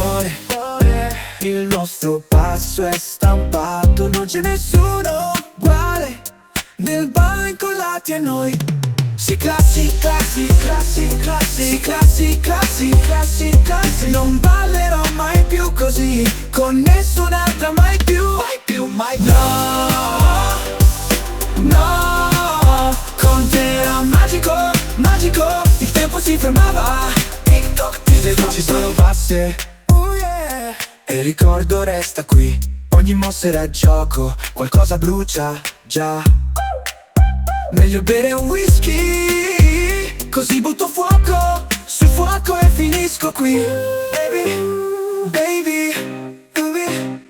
cuore. Il nostro passo è stampato, non c'è nessuno uguale. Nel ballo incollati a noi. Si classi, classi, classi, classi, classi, classi, classi, classi. Non ballerò mai più così, con nessun'altra mai più. Mai più, mai più. No, no, con te era magico, magico. Il tempo si fermava. TikTok, le luci sono basse. Oh yeah. E il ricordo resta qui. Ogni mossa era gioco, qualcosa brucia già. Meglio bere un whisky, così butto fuoco sul fuoco e finisco qui. Baby, baby, baby,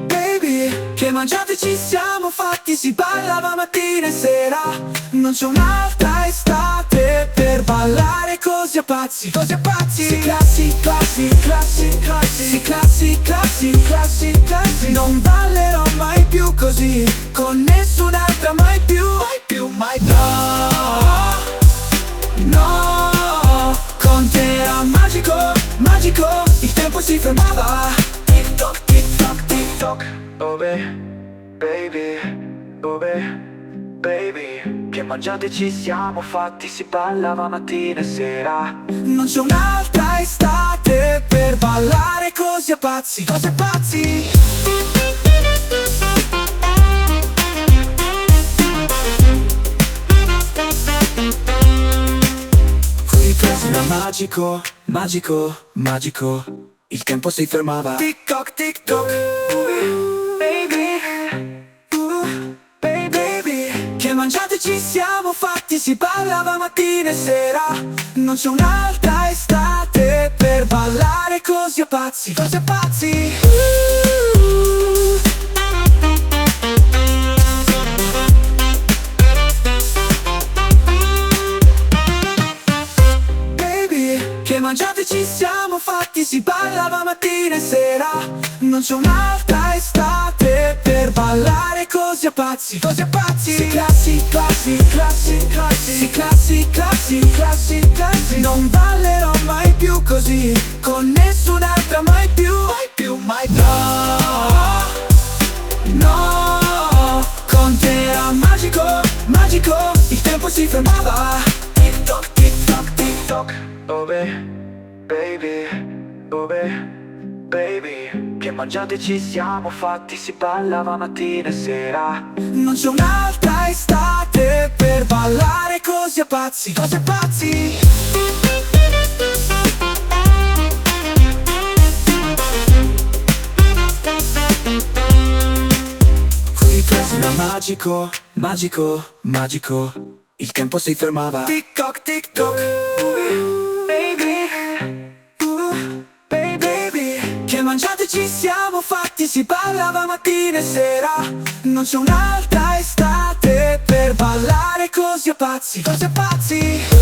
baby. Che mangiate ci siamo fatti, si ballava mattina e sera. Non c'è un'altra estate per ballare così a pazzi, così a pazzi. Si classi, classi, classi, classi, si classi, classi, classi, classi. Non ballerò mai più così, con nessun'altra mai più. Mai più, mai più. No, no, con te era magico, magico. Il tempo si fermava. TikTok, TikTok, TikTok. Oh baby, oh baby. Che mangiate ci siamo fatti, si ballava mattina e sera. Non c'è un'altra estate per ballare così a pazzi, così a pazzi. Qui era magico, magico, magico. Il tempo si fermava. TikTok, TikTok. Baby, che mangiate ci siamo fatti, si ballava mattina e sera. Non c'è un'altra estate per ballare così a pazzi, così a pazzi. Baby, che mangiate ci siamo fatti, si ballava mattina e sera. Non c'è un'altra estate per ballare così a pazzi, così a pazzi. Si classi, classi, classi, classi, si classi, classi, classi, classi. Non ballerò mai più così, con nessun'altra mai più. Mai più, mai più. No, no, con te era magico, magico. Il tempo si fermava. TikTok, TikTok, TikTok. Oh baby, oh baby. Che mangiate ci siamo fatti, si ballava mattina e sera. Non c'è un'altra estate per ballare così a pazzi, così a pazzi. Qui era magico, magico, magico. Il tempo si fermava. TikTok, TikTok. Baby, che mangiate ci siamo fatti, si ballava mattina e sera. Non c'è un'altra estate per ballare così a pazzi, così a pazzi.